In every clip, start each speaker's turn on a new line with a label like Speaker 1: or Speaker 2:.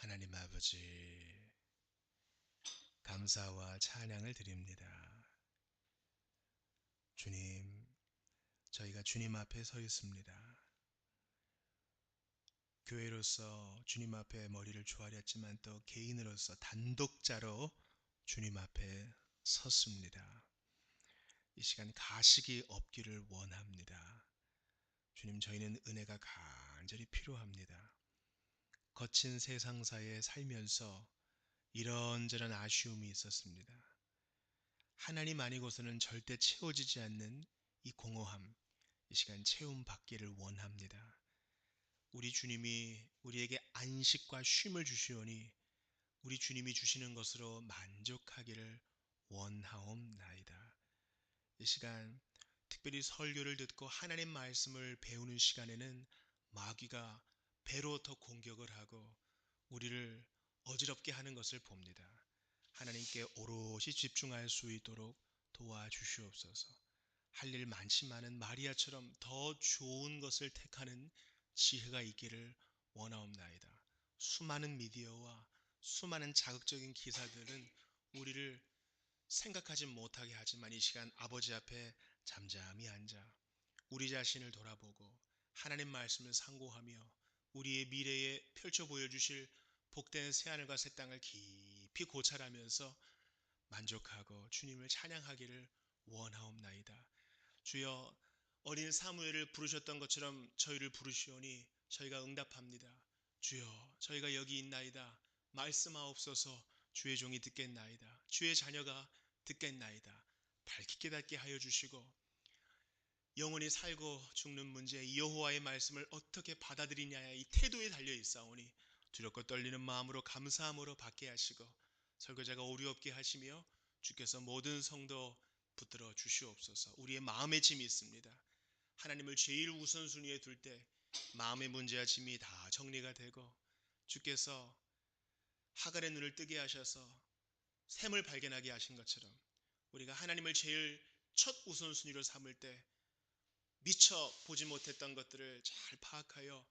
Speaker 1: 하나님 아버지, 감사와 찬양을 드립니다. 주님, 저희가 주님 앞에 서 있습니다. 교회로서 주님 앞에 머리를 조아렸지만 또 개인으로서 단독자로 주님 앞에 섰습니다. 이 시간 가식이 없기를 원합니다. 주님, 저희는 은혜가 간절히 필요합니다. 거친 세상사에 살면서 이런저런 아쉬움이 있었습니다. 하나님 아니고서는 절대 채워지지 않는 이 공허함, 이 시간 채움받기를 원합니다. 우리 주님이 우리에게 안식과 쉼을 주시오니 우리 주님이 주시는 것으로 만족하기를 원하옵나이다. 이 시간 특별히 설교를 듣고 하나님 말씀을 배우는 시간에는 마귀가 배로 더 공격을 하고 우리를 어지럽게 하는 것을 봅니다. 하나님께 오롯이 집중할 수 있도록 도와주시옵소서. 할 일 많지만은 마리아처럼 더 좋은 것을 택하는 지혜가 있기를 원하옵나이다. 수많은 미디어와 수많은 자극적인 기사들은 우리를 생각하지 못하게 하지만 이 시간 아버지 앞에 잠잠히 앉아 우리 자신을 돌아보고 하나님 말씀을 상고하며 우리의 미래에 펼쳐 보여주실 복된 새하늘과 새 땅을 깊이 고찰하면서 만족하고 주님을 찬양하기를 원하옵나이다. 주여, 어린 사무엘을 부르셨던 것처럼 저희를 부르시오니 저희가 응답합니다. 주여, 저희가 여기 있나이다. 말씀하옵소서. 주의 종이 듣겠나이다. 주의 자녀가 듣겠나이다. 밝히 깨닫게 하여 주시고 영원히 살고 죽는 문제, 여호와의 말씀을 어떻게 받아들이냐의 이 태도에 달려 있사오니 두렵고 떨리는 마음으로 감사함으로 받게 하시고 설교자가 오류 없게 하시며 주께서 모든 성도 붙들어 주시옵소서. 우리의 마음의 짐이 있습니다. 하나님을 제일 우선순위에 둘 때 마음의 문제와 짐이 다 정리가 되고 주께서 하갈의 눈을 뜨게 하셔서 샘을 발견하게 하신 것처럼 우리가 하나님을 제일 첫 우선순위로 삼을 때 미처 보지 못했던 것들을 잘 파악하여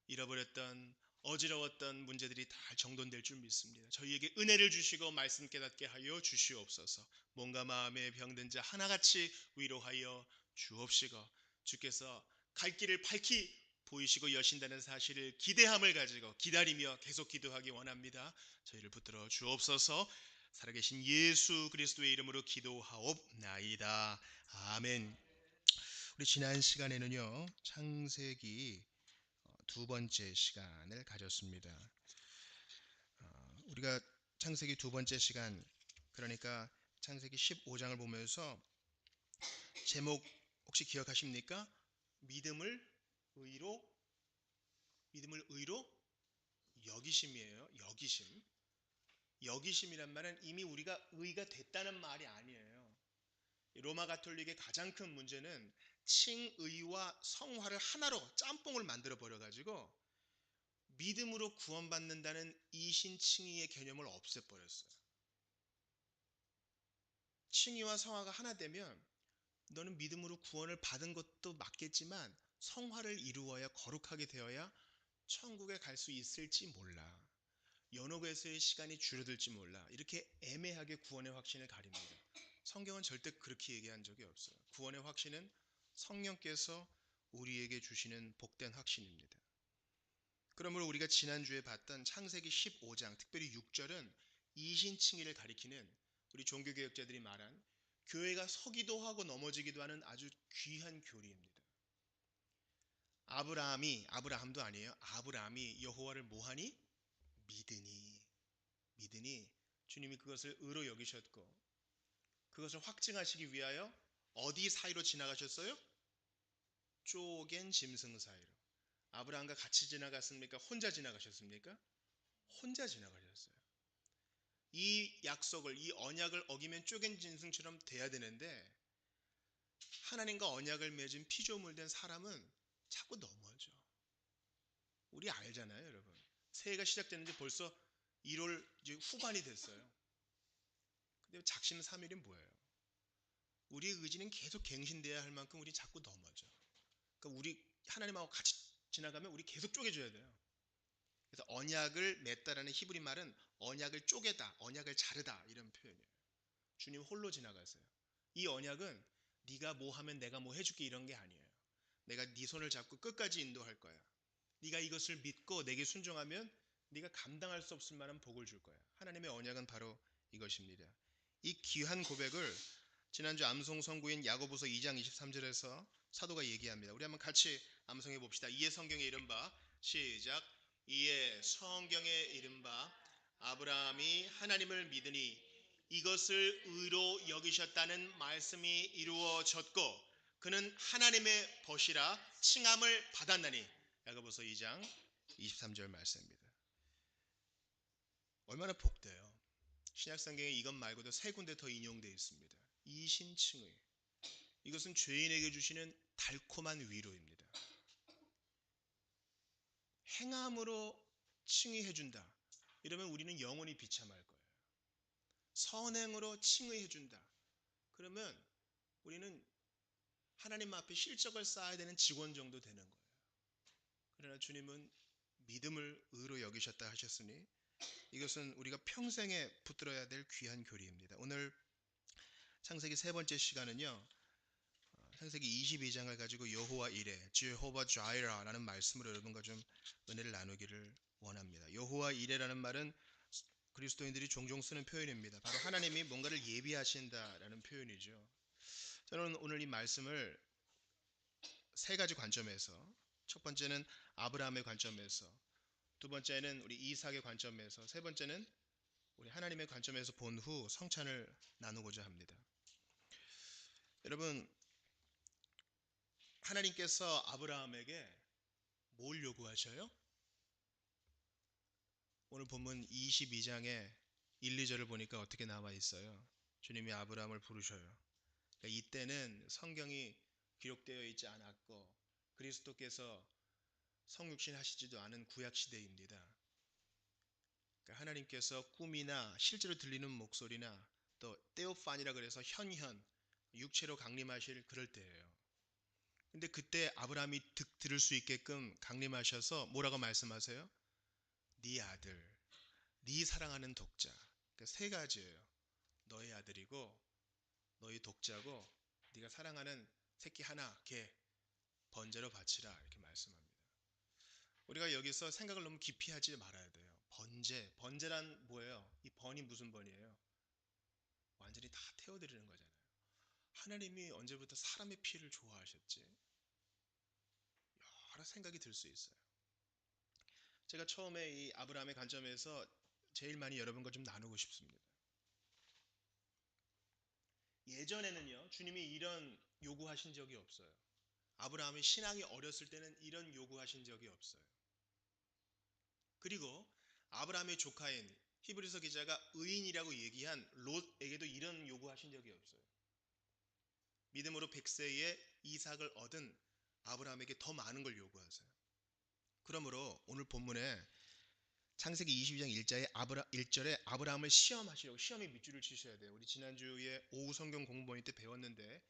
Speaker 1: 잃어버렸던 어지러웠던 문제들이 다 정돈될 줄 믿습니다. 저희에게 은혜를 주시고 말씀 깨닫게 하여 주시옵소서. 몸과 마음에 병든 자 하나같이 위로하여 주옵시고 주께서 갈 길을 밝히 보이시고 여신다는 사실을 기대함을 가지고 기다리며 계속 기도하기 원합니다. 저희를 붙들어 주옵소서. 살아계신 예수 그리스도의 이름으로 기도하옵나이다. 아멘. 우리 지난 시간에는요, 창세기 두 번째 시간을 가졌습니다. 우리가 창세기 두 번째 시간, 그러니까 창세기 15장을 보면서 제목 혹시 기억하십니까? 믿음을 의로 여기심이에요. 여기심. 여기심이란 말은 이미 우리가 의가 됐다는 말이 아니에요. 로마 가톨릭의 가장 큰 문제는 칭의와 성화를 하나로 짬뽕을 만들어 버려 가지고 믿음으로 구원받는다는 이신칭의의 개념을 없애버렸어요. 칭의와 성화가 하나 되면 너는 믿음으로 구원을 받은 것도 맞겠지만 성화를 이루어야 거룩하게 되어야 천국에 갈 수 있을지 몰라. 연옥에서의 시간이 줄어들지 몰라. 이렇게 애매하게 구원의 확신을 가립니다. 성경은 절대 그렇게 얘기한 적이 없어요. 구원의 확신은 성령께서 우리에게 주시는 복된 확신입니다. 그러므로 우리가 지난주에 봤던 창세기 15장 특별히 6절은 이신칭의를 가리키는 우리 종교개혁자들이 말한 교회가 서기도 하고 넘어지기도 하는 아주 귀한 교리입니다. 아브라함도 아니에요. 아브라함이 여호와를 뭐하니? 믿으니 주님이 그것을 의로 여기셨고 그것을 확증하시기 위하여 어디 사이로 지나가셨어요? 쪼갠 짐승 사이로. 아브라함과 같이 지나갔습니까? 혼자 지나가셨습니까? 혼자 지나가셨어요. 이 약속을, 이 언약을 어기면 쪼갠 짐승처럼 돼야 되는데 하나님과 언약을 맺은 피조물된 사람은 자꾸 넘어져. 우리 알잖아요, 여러분. 새해가 시작됐는데 벌써 1월 이제 후반이 됐어요. 근데 작심삼일이 뭐예요? 우리의 의지는 계속 갱신돼야 할 만큼 우리 자꾸 넘어져. 그러니까 우리 하나님하고 같이 지나가면 우리 계속 쪼개져야 돼요. 그래서 언약을 맺다라는 히브리 말은 언약을 쪼개다, 언약을 자르다 이런 표현이에요. 주님 홀로 지나가세요. 이 언약은 네가 뭐 하면 내가 뭐 해줄게 이런 게 아니에요. 내가 네 손을 잡고 끝까지 인도할 거야. 네가 이것을 믿고 내게 순종하면 네가 감당할 수 없을 만한 복을 줄 거야. 하나님의 언약은 바로 이것입니다. 이 귀한 고백을 지난주 암송 선구인 야고보서 2장 23절에서 사도가 얘기합니다. 우리 한번 같이 암송해 봅시다. 이에 성경에 이른바 시작. 이에 성경에 이른바 아브라함이 하나님을 믿으니 이것을 의로 여기셨다는 말씀이 이루어졌고 그는 하나님의 벗이라 칭함을 받았나니. 야고보서 2장 23절 말씀입니다. 얼마나 복돼요. 신약성경에 이것 말고도 세 군데 더 인용되어 있습니다. 이신칭의. 이것은 죄인에게 주시는 달콤한 위로입니다. 행함으로 칭의해준다. 이러면 우리는 영원히 비참할 거예요. 선행으로 칭의해준다. 그러면 우리는 하나님 앞에 실적을 쌓아야 되는 직원 정도 되는 거예요. 그러나 주님은 믿음을 의로 여기셨다 하셨으니 이것은 우리가 평생에 붙들어야 될 귀한 교리입니다. 오늘 창세기 세 번째 시간은요. 창세기 22장을 가지고 여호와 이레, 제호바 자이라라는 말씀으로 여러분과 좀 은혜를 나누기를 원합니다. 여호와 이레라는 말은 그리스도인들이 종종 쓰는 표현입니다. 바로 하나님이 뭔가를 예비하신다라는 표현이죠. 저는 오늘 이 말씀을 세 가지 관점에서, 첫 번째는 아브라함의 관점에서, 두 번째는 우리 이삭의 관점에서, 세 번째는 우리 하나님의 관점에서 본 후 성찬을 나누고자 합니다. 여러분, 하나님께서 아브라함에게 뭘 요구하셔요? 오늘 본문 22장의 1, 2절을 보니까 어떻게 나와 있어요? 주님이 아브라함을 부르셔요. 그러니까 이때는 성경이 기록되어 있지 않았고 그리스도께서 성육신 하시지도 않은 구약 시대입니다. 그러니까 하나님께서 꿈이나 실제로 들리는 목소리나 또 테오판이라 그래서 현현 육체로 강림하실 그럴 때예요. 근데 그때 아브라함이 들을 수 있게끔 강림하셔서 뭐라고 말씀하세요? 네 아들, 네 사랑하는 독자. 그러니까 세 가지예요. 너의 아들이고 너의 독자고 네가 사랑하는 새끼 하나 걔 번제로 바치라 이렇게 말씀합니다. 우리가 여기서 생각을 너무 깊이 하지 말아야 돼요. 번제란 뭐예요? 이 번이 무슨 번이에요? 완전히 다 태워드리는 거잖아요. 하나님이 언제부터 사람의 피를 좋아하셨지? 여러 생각이 들 수 있어요. 제가 처음에 이 아브라함의 관점에서 제일 많이 여러분과 좀 나누고 싶습니다. 예전에는요, 주님이 이런 요구하신 적이 없어요. 아브라함의 신앙이 어렸을 때는 이런 요구하신 적이 없어요. 그리고 아브라함의 조카인 히브리서 기자가 의인이라고 얘기한 롯에게도 이런 요구하신 적이 없어요. 믿음으로 100세에 이삭을 얻은 아브라함에게 더 많은 걸 요구하세요. 그러므로 오늘 본문에 창세기 22장 1절에 아브라함을 시험하시려고 시험의 밑줄을 치셔야 돼요. 우리 지난주에 오후 성경 공부 모임 때 배웠는데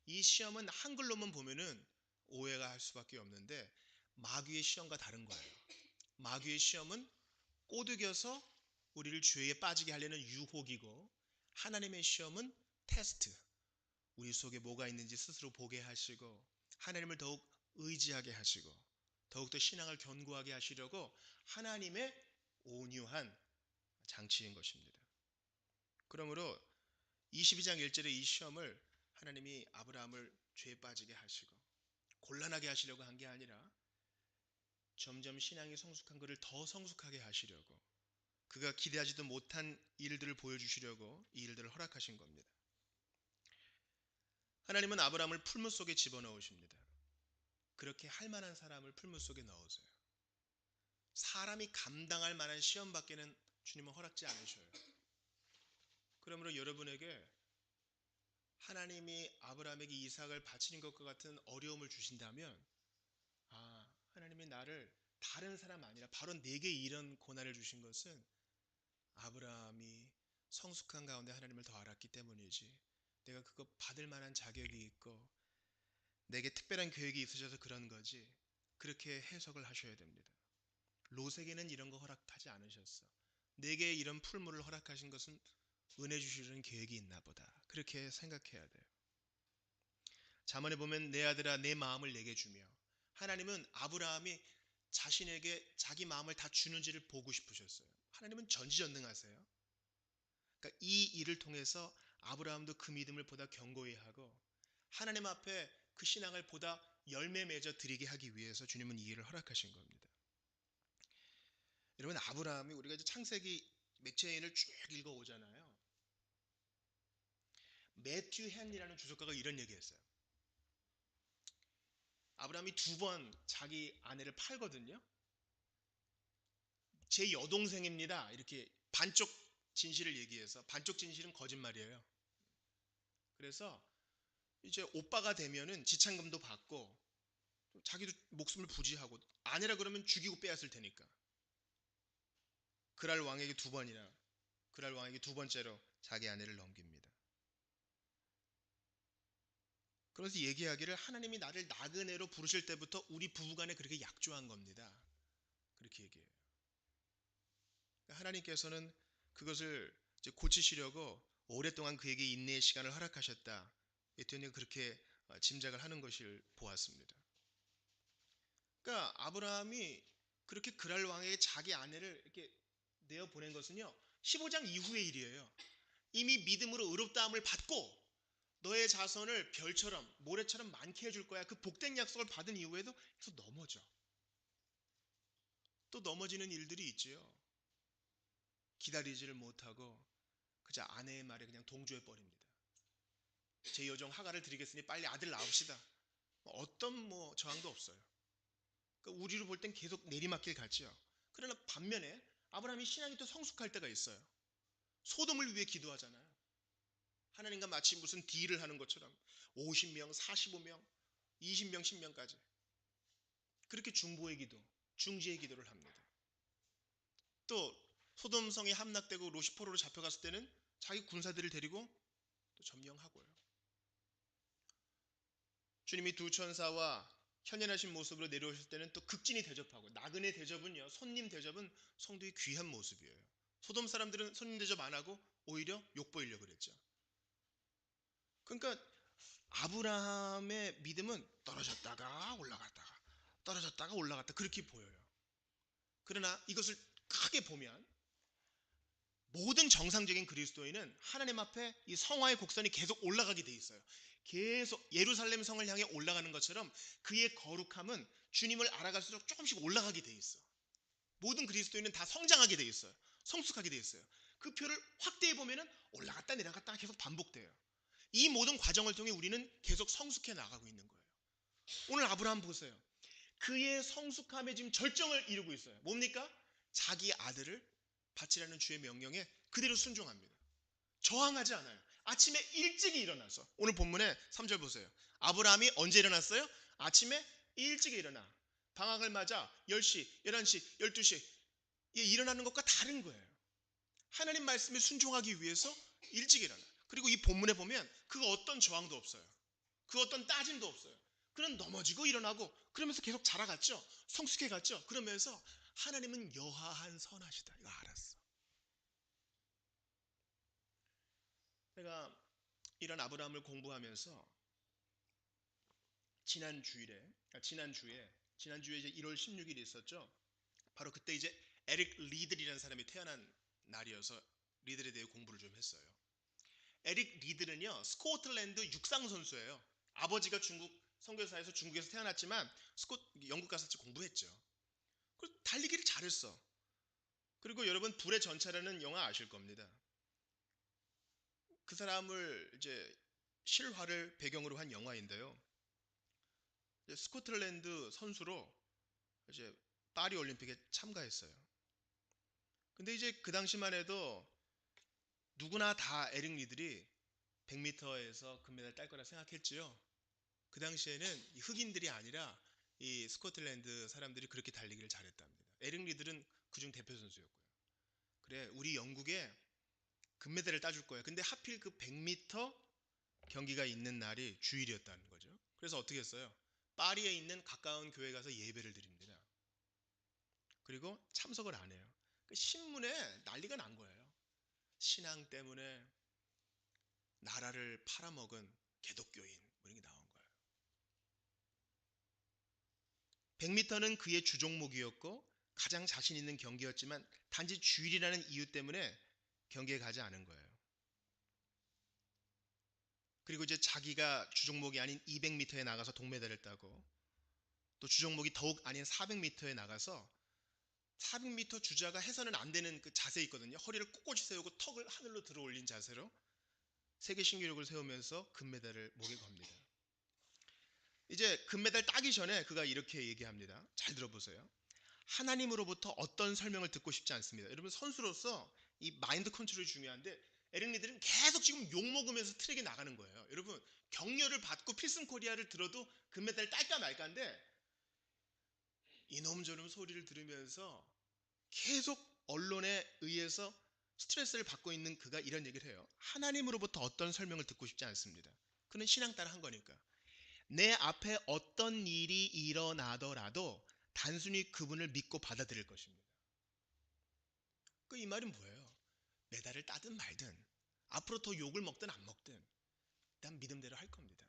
Speaker 1: 이 시험은 한글로만 보면은 오해가 할 수밖에 없는데 마귀의 시험과 다른 거예요. 마귀의 시험은 꼬드겨서 우리를 죄에 빠지게 하려는 유혹이고 하나님의 시험은 테스트. 우리 속에 뭐가 있는지 스스로 보게 하시고 하나님을 더욱 의지하게 하시고 더욱더 신앙을 견고하게 하시려고 하나님의 온유한 장치인 것입니다. 그러므로 22장 1절의 이 시험을 하나님이 아브라함을 죄에 빠지게 하시고 곤란하게 하시려고 한 게 아니라 점점 신앙이 성숙한 그를 더 성숙하게 하시려고 그가 기대하지도 못한 일들을 보여주시려고 이 일들을 허락하신 겁니다. 하나님은 아브라함을 풀무 속에 집어넣으십니다. 그렇게 할 만한 사람을 풀무 속에 넣으세요. 사람이 감당할 만한 시험밖에는 주님은 허락지 않으셔요. 그러므로 여러분에게 하나님이 아브라함에게 이삭을 바치는 것과 같은 어려움을 주신다면 하나님이 나를 다른 사람 아니라 바로 내게 이런 고난을 주신 것은 아브라함이 성숙한 가운데 하나님을 더 알았기 때문이지 내가 그거 받을 만한 자격이 있고 내게 특별한 계획이 있으셔서 그런 거지 그렇게 해석을 하셔야 됩니다. 롯에게는 이런 거 허락하지 않으셨어. 내게 이런 풀물을 허락하신 것은 은혜 주시려는 계획이 있나 보다. 그렇게 생각해야 돼요. 잠언에 보면 내 아들아 내 마음을 내게 주며, 하나님은 아브라함이 자신에게 자기 마음을 다 주는지를 보고 싶으셨어요. 하나님은 전지전능하세요. 그러니까 이 일을 통해서 아브라함도 그 믿음을 보다 견고히 하고 하나님 앞에 그 신앙을 보다 열매 맺어 드리게 하기 위해서 주님은 이 일을 허락하신 겁니다. 여러분, 아브라함이 우리가 이제 창세기 맥체인을 쭉 읽어오잖아요. 매튜 헨리라는 주석가가 이런 얘기했어요. 아브라함이 2번 자기 아내를 팔거든요. 제 여동생입니다. 이렇게 반쪽 진실을 얘기해서, 반쪽 진실은 거짓말이에요. 그래서 이제 오빠가 되면은 지참금도 받고 자기도 목숨을 부지하고, 아내라 그러면 죽이고 빼앗을 테니까. 그랄 왕에게 2번이나, 그랄 왕에게 2번째로 자기 아내를 넘깁니다. 그래서 얘기하기를 하나님이 나를 나그네로 부르실 때부터 우리 부부간에 그렇게 약조한 겁니다. 그렇게 얘기해요. 하나님께서는 그것을 이제 고치시려고 오랫동안 그에게 인내의 시간을 허락하셨다. 에티온이 그렇게 짐작을 하는 것을 보았습니다. 그러니까 아브라함이 그렇게 그랄 왕에게 자기 아내를 이렇게 내어 보낸 것은요, 15장 이후의 일이에요. 이미 믿음으로 의롭다함을 받고 너의 자손을 별처럼 모래처럼 많게 해줄 거야. 그 복된 약속을 받은 이후에도 계속 넘어져. 또 넘어지는 일들이 있지요. 기다리지를 못하고 그저 아내의 말에 그냥 동조해 버립니다. 제 여종 하가를 드리겠으니 빨리 아들 낳읍시다. 어떤 저항도 없어요. 그러니까 우리로 볼 땐 계속 내리막길 같지요. 그러나 반면에 아브라함이 신앙이 또 성숙할 때가 있어요. 소돔을 위해 기도하잖아요. 하나님과 마치 무슨 딜을 하는 것처럼 50명, 45명, 20명, 10명까지 그렇게 중보의 기도, 중지의 기도를 합니다. 또 소돔성이 함락되고 롯이 포로로 잡혀갔을 때는 자기 군사들을 데리고 또 점령하고요. 주님이 두 천사와 현연하신 모습으로 내려오실 때는 또 극진히 대접하고, 나그네 대접은요, 손님 대접은 성도의 귀한 모습이에요. 소돔 사람들은 손님 대접 안 하고 오히려 욕보이려고 그랬죠. 그러니까 아브라함의 믿음은 떨어졌다가 올라갔다가 떨어졌다가 올라갔다 그렇게 보여요. 그러나 이것을 크게 보면 모든 정상적인 그리스도인은 하나님 앞에 이 성화의 곡선이 계속 올라가게 돼 있어요. 계속 예루살렘 성을 향해 올라가는 것처럼 그의 거룩함은 주님을 알아갈수록 조금씩 올라가게 돼 있어. 모든 그리스도인은 다 성장하게 돼 있어요. 성숙하게 돼 있어요. 그 표를 확대해 보면은 올라갔다 내려갔다 계속 반복돼요. 이 모든 과정을 통해 우리는 계속 성숙해 나가고 있는 거예요. 오늘 아브라함 보세요. 그의 성숙함에 지금 절정을 이루고 있어요. 뭡니까? 자기 아들을 바치라는 주의 명령에 그대로 순종합니다. 저항하지 않아요. 아침에 일찍 일어나서, 오늘 본문에 3절 보세요. 아브라함이 언제 일어났어요? 아침에 일찍 일어나 방학을 맞아 10시, 11시, 12시 일어나는 것과 다른 거예요. 하나님 말씀에 순종하기 위해서 일찍 일어나. 그리고 이 본문에 보면 그 어떤 저항도 없어요. 그 어떤 따짐도 없어요. 그는 넘어지고 일어나고 그러면서 계속 자라갔죠. 성숙해갔죠. 그러면서 하나님은 여하한 선하시다. 이거 알았어. 제가 이런 아브라함을 공부하면서 지난주에 이제 1월 16일이 있었죠. 바로 그때 이제 에릭 리들이라는 사람이 태어난 날이어서 리들에 대해 공부를 좀 했어요. 에릭 리들은요, 스코틀랜드 육상 선수예요. 아버지가 중국 선교사에서 중국에서 태어났지만 영국 가서 공부했죠. 그리고 달리기를 잘했어. 그리고 여러분 불의 전차라는 영화 아실 겁니다. 그 사람을 이제 실화를 배경으로 한 영화인데요. 스코틀랜드 선수로 이제 파리 올림픽에 참가했어요. 근데 이제 그 당시만 해도 누구나 다 에릭 리들이 100m에서 금메달 딸 거라 생각했지요. 그 당시에는 흑인들이 아니라 이 스코틀랜드 사람들이 그렇게 달리기를 잘했답니다. 에릭 리들은 그중 대표 선수였고요. 그래, 우리 영국에 금메달을 따줄 거야. 근데 하필 그 100m 경기가 있는 날이 주일이었다는 거죠. 그래서 어떻게 했어요? 파리에 있는 가까운 교회 가서 예배를 드립니다. 그리고 참석을 안 해요. 그 신문에 난리가 난 거예요. 신앙 때문에 나라를 팔아먹은 개독교인 뭐 이런 게 나온 거예요. 100m는 그의 주종목이었고 가장 자신 있는 경기였지만 단지 주일이라는 이유 때문에 경기에 가지 않은 거예요. 그리고 이제 자기가 주종목이 아닌 200m에 나가서 동메달을 따고 또 주종목이 더욱 아닌 400m에 나가서 400m 주자가 해서는 안 되는 그 자세 있거든요. 허리를 꼿꼿이 세우고 턱을 하늘로 들어 올린 자세로 세계 신기록을 세우면서 금메달을 목에 겁니다. 이제 금메달 따기 전에 그가 이렇게 얘기합니다. 잘 들어보세요. 하나님으로부터 어떤 설명을 듣고 싶지 않습니다. 여러분 선수로서 이 마인드 컨트롤이 중요한데 에릭리들은 계속 지금 욕먹으면서 트랙에 나가는 거예요. 여러분 격려를 받고 필승 코리아를 들어도 금메달 딸까 말까인데 이놈저놈 소리를 들으면서 계속 언론에 의해서 스트레스를 받고 있는 그가 이런 얘기를 해요. 하나님으로부터 어떤 설명을 듣고 싶지 않습니다. 그는 신앙 따라 한 거니까. 내 앞에 어떤 일이 일어나더라도 단순히 그분을 믿고 받아들일 것입니다. 그 이 말은 뭐예요? 메달을 따든 말든 앞으로 더 욕을 먹든 안 먹든 난 믿음대로 할 겁니다.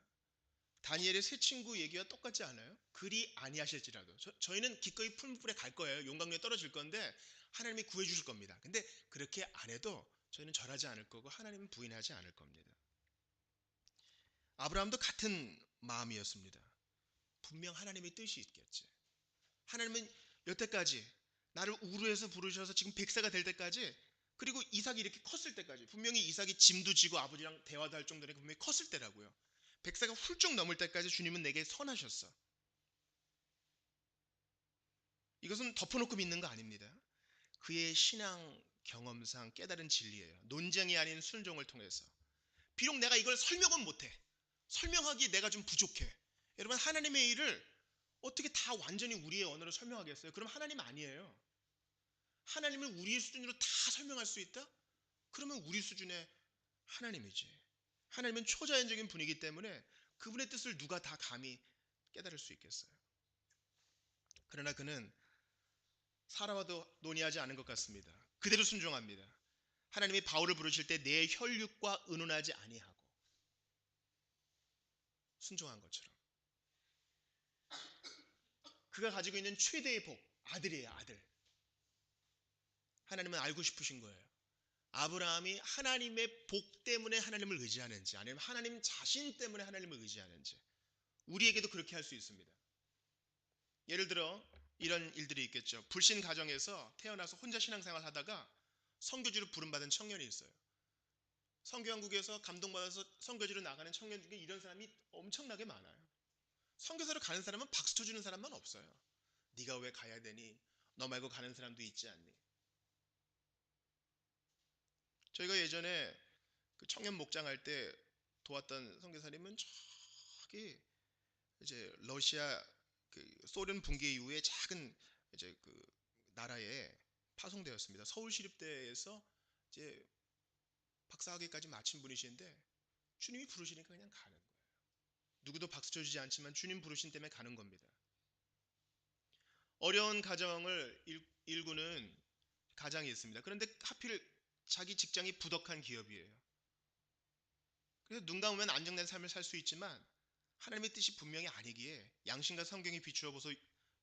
Speaker 1: 다니엘의 세 친구 얘기와 똑같지 않아요? 그리 아니하실지라도 저희는 기꺼이 풀무불에 갈 거예요. 용광로에 떨어질 건데 하나님이 구해 주실 겁니다. 근데 그렇게 안 해도 저희는 절하지 않을 거고 하나님은 부인하지 않을 겁니다. 아브라함도 같은 마음이었습니다. 분명 하나님의 뜻이 있겠지. 하나님은 여태까지 나를 우르에서 부르셔서 지금 100세가 될 때까지 그리고 이삭이 이렇게 컸을 때까지 분명히 이삭이 짐도 지고 아버지랑 대화도 할 정도로 분명히 컸을 때라고요. 100세가 훌쩍 넘을 때까지 주님은 내게 선하셨어. 이것은 덮어놓고 믿는 거 아닙니다. 그의 신앙 경험상 깨달은 진리예요. 논쟁이 아닌 순종을 통해서. 비록 내가 이걸 설명은 못해. 설명하기 내가 좀 부족해. 여러분 하나님의 일을 어떻게 다 완전히 우리의 언어로 설명하겠어요? 그럼 하나님 아니에요. 하나님을 우리의 수준으로 다 설명할 수 있다? 그러면 우리 수준의 하나님이지. 하나님은 초자연적인 분이기 때문에 그분의 뜻을 누가 다 감히 깨달을 수 있겠어요. 그러나 그는 사람과도 논의하지 않은 것 같습니다. 그대로 순종합니다. 하나님이 바울을 부르실 때 내 혈육과 의논하지 아니하고 순종한 것처럼. 그가 가지고 있는 최대의 복, 아들이에요, 아들. 하나님은 알고 싶으신 거예요. 아브라함이 하나님의 복 때문에 하나님을 의지하는지 아니면 하나님 자신 때문에 하나님을 의지하는지 우리에게도 그렇게 할 수 있습니다. 예를 들어 이런 일들이 있겠죠. 불신 가정에서 태어나서 혼자 신앙생활 하다가 선교지로 부름받은 청년이 있어요. 선교한국에서 감동받아서 선교지로 나가는 청년 중에 이런 사람이 엄청나게 많아요. 선교사로 가는 사람은 박수 쳐주는 사람만 없어요. 네가 왜 가야 되니? 너 말고 가는 사람도 있지 않니? 저희가 예전에 그 청년 목장할 때 도왔던 선교사님은 저기 이제 러시아 그 소련 붕괴 이후에 작은 이제 그 나라에 파송되었습니다. 서울시립대에서 이제 박사학위까지 마친 분이신데 주님이 부르시니까 그냥 가는 거예요. 누구도 박수 쳐주지 않지만 주님 부르신 때문에 가는 겁니다. 어려운 가정을 일구는 가장이 있습니다. 그런데 하필 자기 직장이 부덕한 기업이에요. 그래서 눈 감으면 안정된 삶을 살 수 있지만 하나님의 뜻이 분명히 아니기에 양심과 성경이 비추어 보서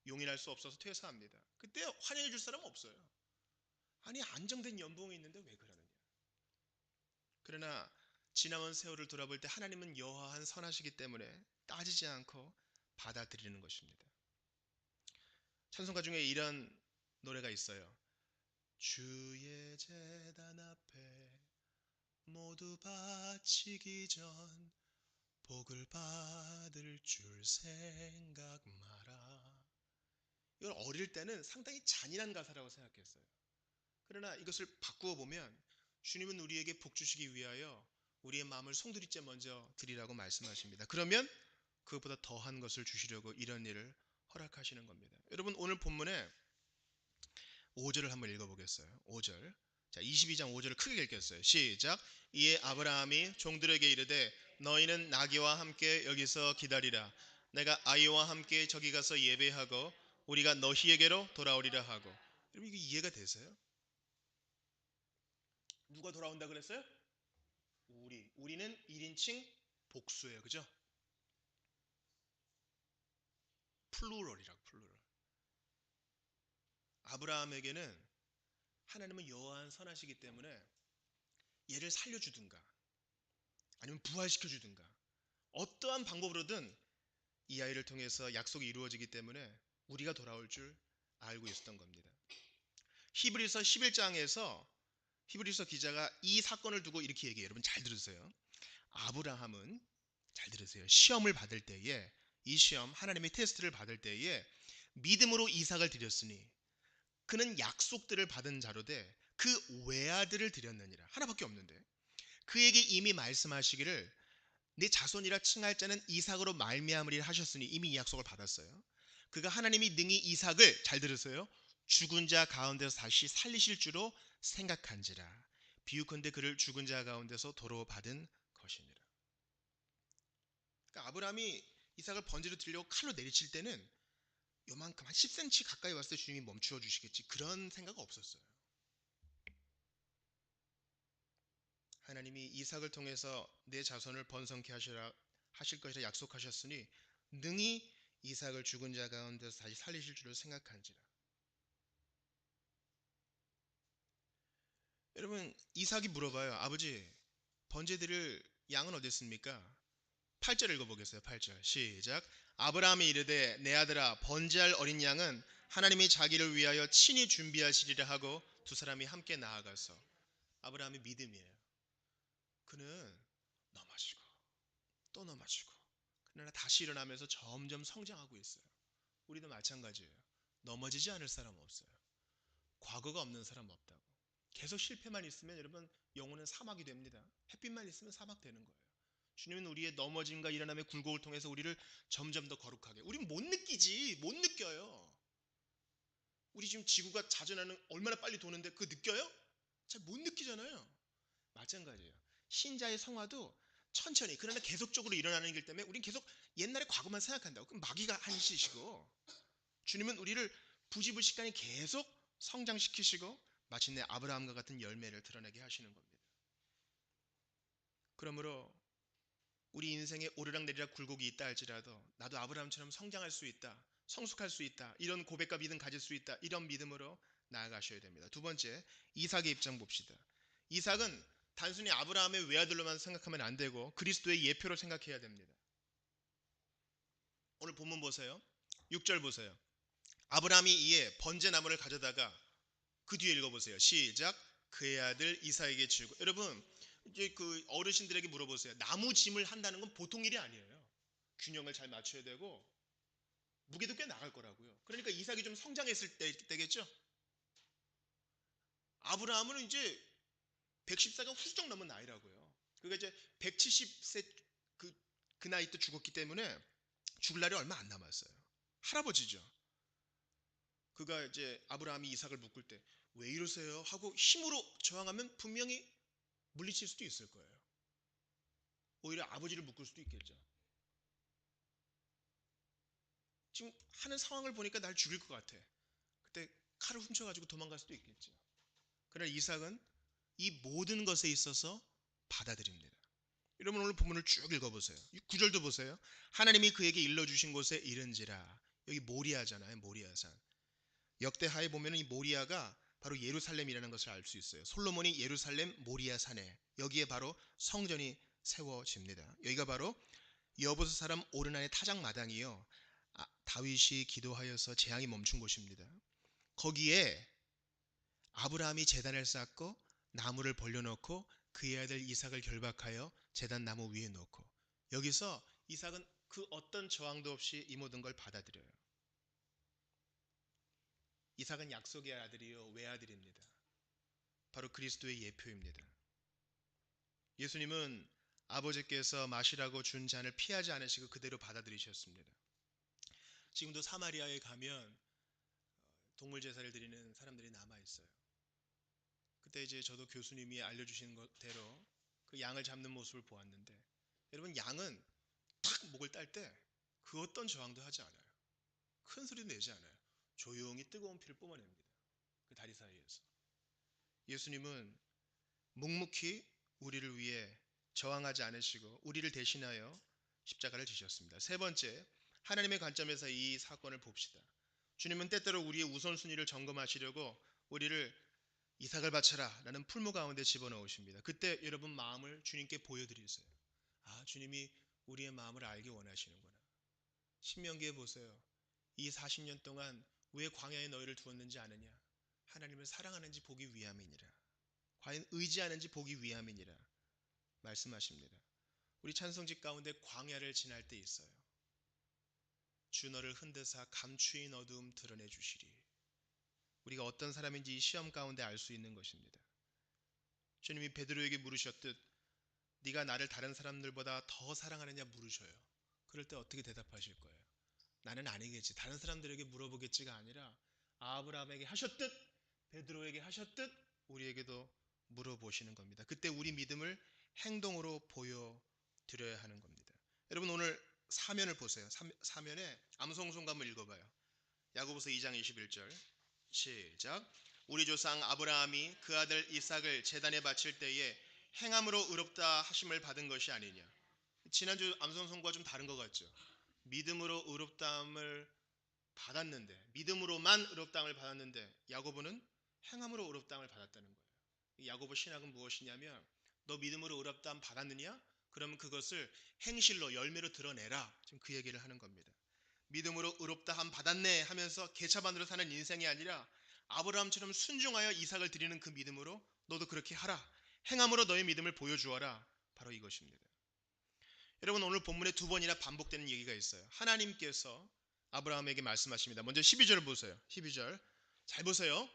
Speaker 1: 용인할 수 없어서 퇴사합니다. 그때 환영해 줄 사람은 없어요. 아니 안정된 연봉이 있는데 왜 그러느냐. 그러나 지나온 세월을 돌아볼 때 하나님은 여호와한 선하시기 때문에 따지지 않고 받아들이는 것입니다. 찬송가 중에 이런 노래가 있어요. 주의 제단 앞에 모두 바치기 전 복을 받을 줄 생각 마라. 이걸 어릴 때는 상당히 잔인한 가사라고 생각했어요. 그러나 이것을 바꾸어 보면 주님은 우리에게 복 주시기 위하여 우리의 마음을 송두리째 먼저 드리라고 말씀하십니다. 그러면 그것보다 더한 것을 주시려고 이런 일을 허락하시는 겁니다. 여러분 오늘 본문에 5절을 한번 읽어보겠어요. 5절. 자, 22장 5절을 크게 읽겠어요. 시작. 이에 아브라함이 종들에게 이르되 너희는 나귀와 함께 여기서 기다리라. 내가 아이와 함께 저기 가서 예배하고 우리가 너희에게로 돌아오리라 하고. 여러분 이게 이해가 되세요? 누가 돌아온다 그랬어요? 우리는 1인칭 복수예요. 그죠? 플루럴이라고 플루럴. 아브라함에게는 하나님은 여호와는 선하시기 때문에 얘를 살려주든가 아니면 부활시켜주든가 어떠한 방법으로든 이 아이를 통해서 약속이 이루어지기 때문에 우리가 돌아올 줄 알고 있었던 겁니다. 히브리서 11장에서 히브리서 기자가 이 사건을 두고 이렇게 얘기해요. 여러분 잘 들으세요. 아브라함은 잘 들으세요. 시험을 받을 때에 이 시험 하나님의 테스트를 받을 때에 믿음으로 이삭을 드렸으니 그는 약속들을 받은 자로 돼 그 외아들을 드렸느니라. 하나밖에 없는데 그에게 이미 말씀하시기를 내 자손이라 칭할 자는 이삭으로 말미암으리라 하셨으니 이미 이 약속을 받았어요. 그가 하나님이 능히 이삭을 잘 들으세요. 죽은 자 가운데서 다시 살리실 줄로 생각한지라. 비유컨대 그를 죽은 자 가운데서 도로 받은 것이니라. 그러니까 아브라함이 이삭을 번제로 드리려고 칼로 내리칠 때는 요만큼 한 10cm 가까이 왔을 때 주님이 멈추어 주시겠지 그런 생각 없었어요. 하나님이 이삭을 통해서 내 자손을 번성케 하실 것이라 약속하셨으니 능히 이삭을 죽은 자 가운데서 다시 살리실 줄을 생각한지라. 여러분 이삭이 물어봐요. 아버지 번제 드릴 양은 어디 있습니까? 8절 읽어보겠어요. 8절 시작. 아브라함이 이르되 내 아들아 번제할 어린 양은 하나님이 자기를 위하여 친히 준비하시리라 하고 두 사람이 함께 나아가서 아브라함의 믿음이에요. 그는 넘어지고 또 넘어지고 그러나 다시 일어나면서 점점 성장하고 있어요. 우리도 마찬가지예요. 넘어지지 않을 사람 없어요. 과거가 없는 사람 없다고. 계속 실패만 있으면 여러분 영혼은 사막이 됩니다. 햇빛만 있으면 사막 되는 거예요. 주님은 우리의 넘어짐과 일어남의 굴곡을 통해서 우리를 점점 더 거룩하게. 우리는 못 느끼지. 못 느껴요. 우리 지금 지구가 자전하는 얼마나 빨리 도는데 그거 느껴요? 잘 못 느끼잖아요. 마찬가지예요. 신자의 성화도 천천히 그러나 계속적으로 일어나는 길 때문에 우린 계속 옛날의 과거만 생각한다고. 그럼 마귀가 한 짓이고 주님은 우리를 부지불식간에 계속 성장시키시고 마침내 아브라함과 같은 열매를 드러내게 하시는 겁니다. 그러므로 우리 인생에 오르락내리락 굴곡이 있다 할지라도 나도 아브라함처럼 성장할 수 있다. 성숙할 수 있다. 이런 고백과 믿음 가질 수 있다. 이런 믿음으로 나아가셔야 됩니다. 두 번째, 이삭의 입장 봅시다. 이삭은 단순히 아브라함의 외아들로만 생각하면 안 되고 그리스도의 예표로 생각해야 됩니다. 오늘 본문 보세요. 6절 보세요. 아브라함이 이에 번제 나무를 가져다가 그 뒤에 읽어보세요. 시작. 그의 아들 이삭에게 주고. 여러분 이제 그 어르신들에게 물어보세요. 나무 짐을 한다는 건 보통 일이 아니에요. 균형을 잘 맞춰야 되고 무게도 꽤 나갈 거라고요. 그러니까 이삭이 좀 성장했을 때겠죠. 아브라함은 이제 114가 훌쩍 넘은 나이라고요. 그러니까 이제 170세 그 나이 때 죽었기 때문에 죽을 날이 얼마 안 남았어요. 할아버지죠. 그가 이제 아브라함이 이삭을 묶을 때 왜 이러세요? 하고 힘으로 저항하면 분명히 물리칠 수도 있을 거예요. 오히려 아버지를 묶을 수도 있겠죠. 지금 하는 상황을 보니까 날 죽일 것 같아. 그때 칼을 훔쳐가지고 도망갈 수도 있겠죠. 그러나 이삭은 이 모든 것에 있어서 받아들입니다. 여러분 오늘 본문을 쭉 읽어보세요. 9절도 보세요. 하나님이 그에게 일러주신 곳에 이른지라. 여기 모리아잖아요. 모리아산. 역대하에 보면 이 모리아가 바로 예루살렘이라는 것을 알 수 있어요. 솔로몬이 예루살렘 모리아산에 여기에 바로 성전이 세워집니다. 여기가 바로 여보스 사람 오르난의 타작마당이요. 다윗이 기도하여서 재앙이 멈춘 곳입니다. 거기에 아브라함이 제단을 쌓고 나무를 벌려놓고 그의 아들 이삭을 결박하여 제단 나무 위에 놓고 여기서 이삭은 그 어떤 저항도 없이 이 모든 걸 받아들여요. 이삭은 약속의 아들이요 외아들입니다. 바로 그리스도의 예표입니다. 예수님은 아버지께서 마시라고 준 잔을 피하지 않으시고 그대로 받아들이셨습니다. 지금도 사마리아에 가면 동물 제사를 드리는 사람들이 남아 있어요. 그때 이제 저도 교수님이 알려주신 것대로 그 양을 잡는 모습을 보았는데 여러분 양은 탁 목을 딸 때 그 어떤 저항도 하지 않아요. 큰 소리도 내지 않아요. 조용히 뜨거운 피를 뿜어냅니다. 그 다리 사이에서. 예수님은 묵묵히 우리를 위해 저항하지 않으시고 우리를 대신하여 십자가를 지셨습니다. 세 번째, 하나님의 관점에서 이 사건을 봅시다. 주님은 때때로 우리의 우선순위를 점검하시려고 우리를 이삭을 바쳐라 라는 풀무 가운데 집어넣으십니다. 그때 여러분 마음을 주님께 보여드리세요. 아, 주님이 우리의 마음을 알기 원하시는구나. 신명기에 보세요. 이 40년 동안 왜 광야에 너희를 두었는지 아느냐? 하나님을 사랑하는지 보기 위함이니라. 과연 의지하는지 보기 위함이니라 말씀하십니다. 우리 찬송집 가운데 광야를 지날 때 있어요. 주 너를 흔드사 감추인 어두움 드러내 주시리. 우리가 어떤 사람인지 이 시험 가운데 알 수 있는 것입니다. 주님이 베드로에게 물으셨듯 네가 나를 다른 사람들보다 더 사랑하느냐 물으셔요. 그럴 때 어떻게 대답하실 거예요? 나는 아니겠지. 다른 사람들에게 물어보겠지가 아니라 아브라함에게 하셨듯 베드로에게 하셨듯 우리에게도 물어보시는 겁니다. 그때 우리 믿음을 행동으로 보여드려야 하는 겁니다. 여러분 오늘 사면을 보세요. 사면에 암송송가 한번 읽어봐요. 야고보서 2장 21절 시작. 우리 조상 아브라함이 그 아들 이삭을 제단에 바칠 때에 행함으로 의롭다 하심을 받은 것이 아니냐. 지난주 암송송가와 좀 다른 것 같죠. 믿음으로 의롭다함을 받았는데 믿음으로만 의롭다함을 받았는데 야고보는 행함으로 의롭다함을 받았다는 거예요. 이 야고보 신학은 무엇이냐면 너 믿음으로 의롭다함 받았느냐? 그러면 그것을 행실로 열매로 드러내라. 지금 그 얘기를 하는 겁니다. 믿음으로 의롭다함 받았네 하면서 개차반으로 사는 인생이 아니라 아브라함처럼 순종하여 이삭을 드리는 그 믿음으로 너도 그렇게 하라. 행함으로 너의 믿음을 보여주어라. 바로 이것입니다. 여러분 오늘 본문에 두 번이나 반복되는 얘기가 있어요. 하나님께서 아브라함에게 말씀하십니다. 먼저 12절을 보세요. 12절 잘 보세요.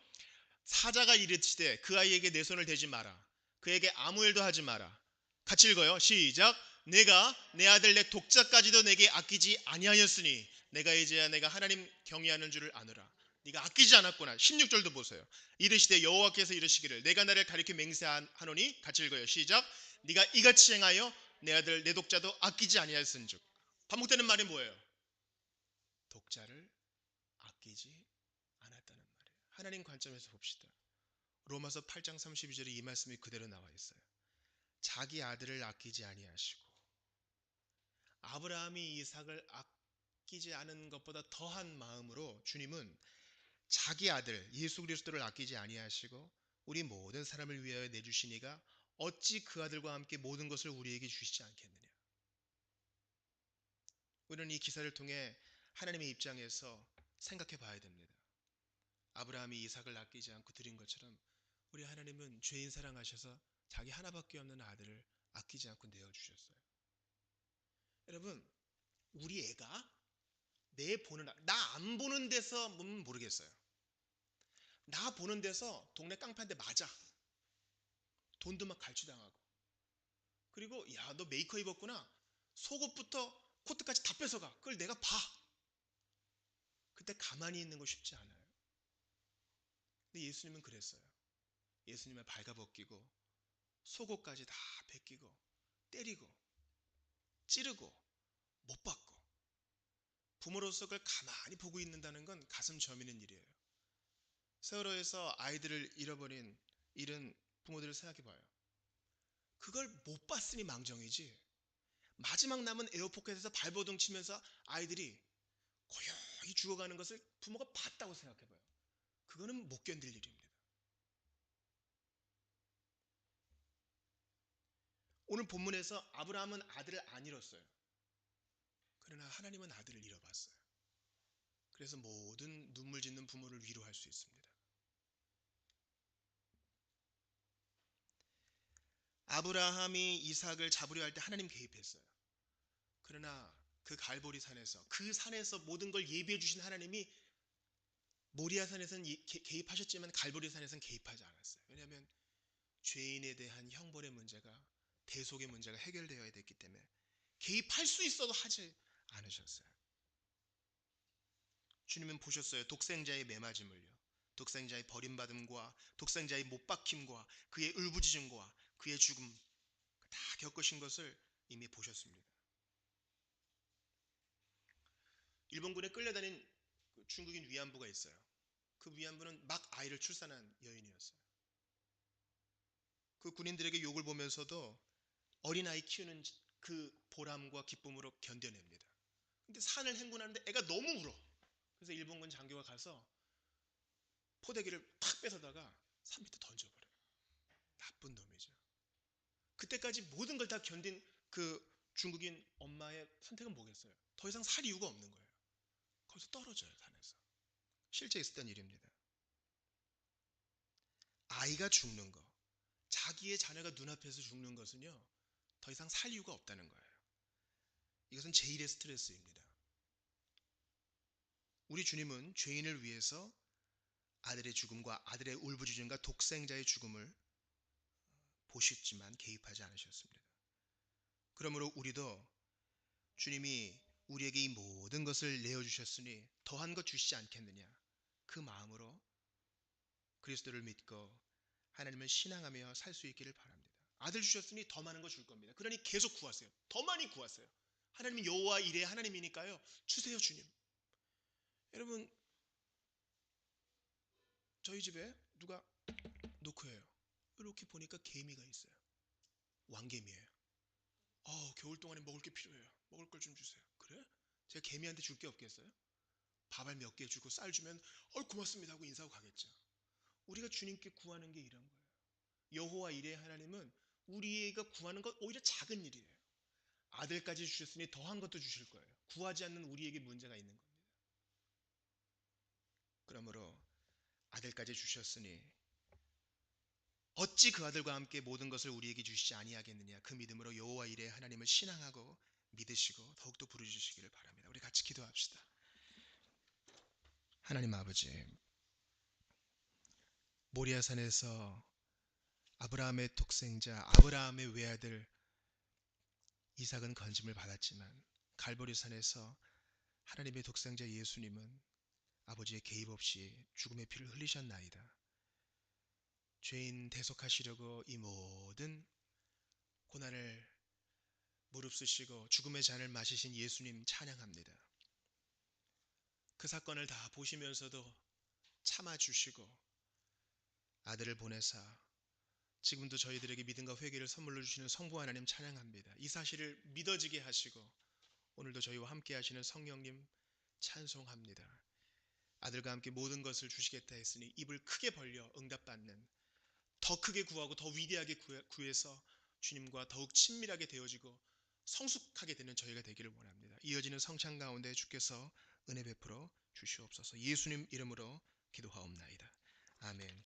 Speaker 1: 사자가 이르시되 그 아이에게 내 손을 대지 마라. 그에게 아무 일도 하지 마라. 같이 읽어요. 시작. 내가 내 아들 내 독자까지도 내게 아끼지 아니하였으니 내가 이제야 내가 하나님 경외하는 줄을 아노라. 네가 아끼지 않았구나. 16절도 보세요. 이르시되 여호와께서 이르시기를 내가 나를 가리켜 맹세하노니 같이 읽어요. 시작. 네가 이같이 행하여 내 아들 내 독자도 아끼지 아니하였은즉. 반복되는 말이 뭐예요? 독자를 아끼지 않았다는 말이에요. 하나님 관점에서 봅시다. 로마서 8장 32절에 이 말씀이 그대로 나와 있어요. 자기 아들을 아끼지 아니하시고 아브라함이 이삭을 아끼지 않은 것보다 더한 마음으로 주님은 자기 아들 예수 그리스도를 아끼지 아니하시고 우리 모든 사람을 위하여 내주시니가 어찌 그 아들과 함께 모든 것을 우리에게 주시지 않겠느냐. 우리는 이 기사를 통해 하나님의 입장에서 생각해 봐야 됩니다. 아브라함이 이삭을 아끼지 않고 드린 것처럼 우리 하나님은 죄인 사랑하셔서 자기 하나밖에 없는 아들을 아끼지 않고 내어주셨어요. 여러분 우리 애가 내 보는 나 안 보는 데서 모르겠어요. 나 보는 데서 동네 깡패한테 맞아. 돈도 막 갈취당하고. 그리고 야 너 메이커 입었구나. 속옷부터 코트까지 다 뺏어가. 그걸 내가 봐. 그때 가만히 있는 거 쉽지 않아요. 근데 예수님은 그랬어요. 예수님을 발가벗기고 속옷까지 다 벗기고 때리고 찌르고 못 받고 부모로서 그걸 가만히 보고 있는다는 건 가슴 저미는 일이에요. 세월호에서 아이들을 잃은 부모들을 생각해 봐요. 그걸 못 봤으니 망정이지. 마지막 남은 에어포켓에서 발버둥 치면서 아이들이 고요히 죽어가는 것을 부모가 봤다고 생각해 봐요. 그거는 못 견딜 일입니다. 오늘 본문에서 아브라함은 아들을 안 잃었어요. 그러나 하나님은 아들을 잃어봤어요. 그래서 모든 눈물 짓는 부모를 위로할 수 있습니다. 아브라함이 이삭을 잡으려 할 때 하나님 개입했어요. 그러나 그 갈보리 산에서 그 산에서 모든 걸 예비해 주신 하나님이 모리아 산에서는 개입하셨지만 갈보리 산에서는 개입하지 않았어요. 왜냐하면 죄인에 대한 형벌의 문제가 대속의 문제가 해결되어야 됐기 때문에 개입할 수 있어도 하지 않으셨어요. 주님은 보셨어요. 독생자의 매맞음을요. 독생자의 버림받음과 독생자의 못박힘과 그의 울부짖음과 그의 죽음 다 겪으신 것을 이미 보셨습니다. 일본군에 끌려다닌 그 중국인 위안부가 있어요. 그 위안부는 막 아이를 출산한 여인이었어요. 그 군인들에게 욕을 보면서도 어린아이 키우는 그 보람과 기쁨으로 견뎌냅니다. 근데 산을 행군하는데 애가 너무 울어. 그래서 일본군 장교가 가서 포대기를 탁 뺏어다가 산 밑에 던져버려요. 나쁜 놈이죠. 그때까지 모든 걸 다 견딘 그 중국인 엄마의 선택은 뭐겠어요? 더 이상 살 이유가 없는 거예요. 거기서 떨어져요, 산에서. 실제 있었던 일입니다. 아이가 죽는 거, 자기의 자녀가 눈앞에서 죽는 것은요, 더 이상 살 이유가 없다는 거예요. 이것은 제1의 스트레스입니다. 우리 주님은 죄인을 위해서 아들의 죽음과 아들의 울부짖음과 독생자의 죽음을 보셨지만 개입하지 않으셨습니다. 그러므로 우리도 주님이 우리에게 이 모든 것을 내어주셨으니 더한 것 주시지 않겠느냐, 그 마음으로 그리스도를 믿고 하나님을 신앙하며 살 수 있기를 바랍니다. 아들 주셨으니 더 많은 거 줄 겁니다. 그러니 계속 구하세요. 더 많이 구하세요. 하나님은 여호와 이레 하나님이니까요, 주세요 주님. 여러분, 저희 집에 누가 노크해요. 이렇게 보니까 개미가 있어요. 왕개미예요. 겨울 동안에 먹을 게 필요해요. 먹을 걸 좀 주세요. 그래? 제가 개미한테 줄 게 없겠어요? 밥알 몇 개 주고 쌀 주면 고맙습니다 하고 인사하고 가겠죠. 우리가 주님께 구하는 게 이런 거예요. 여호와 이레 하나님은 우리가 구하는 것 오히려 작은 일이에요. 아들까지 주셨으니 더한 것도 주실 거예요. 구하지 않는 우리에게 문제가 있는 겁니다. 그러므로 아들까지 주셨으니 어찌 그 아들과 함께 모든 것을 우리에게 주시지 아니하겠느냐, 그 믿음으로 여호와 이레 하나님을 신앙하고 믿으시고 더욱더 부르주시기를 바랍니다. 우리 같이 기도합시다. 하나님 아버지, 모리아산에서 아브라함의 독생자, 아브라함의 외아들 이삭은 건짐을 받았지만 갈보리산에서 하나님의 독생자 예수님은 아버지의 개입 없이 죽음의 피를 흘리셨나이다. 죄인 대속하시려고 이 모든 고난을 무릅쓰시고 죽음의 잔을 마시신 예수님 찬양합니다. 그 사건을 다 보시면서도 참아주시고 아들을 보내사 지금도 저희들에게 믿음과 회개를 선물로 주시는 성부 하나님 찬양합니다. 이 사실을 믿어지게 하시고 오늘도 저희와 함께 하시는 성령님 찬송합니다. 아들과 함께 모든 것을 주시겠다 했으니 입을 크게 벌려 응답받는, 더 크게 구하고 더 위대하게 구해서 주님과 더욱 친밀하게 되어지고 성숙하게 되는 저희가 되기를 원합니다. 이어지는 성찬 가운데 주께서 은혜 베풀어 주시옵소서. 예수님 이름으로 기도하옵나이다. 아멘.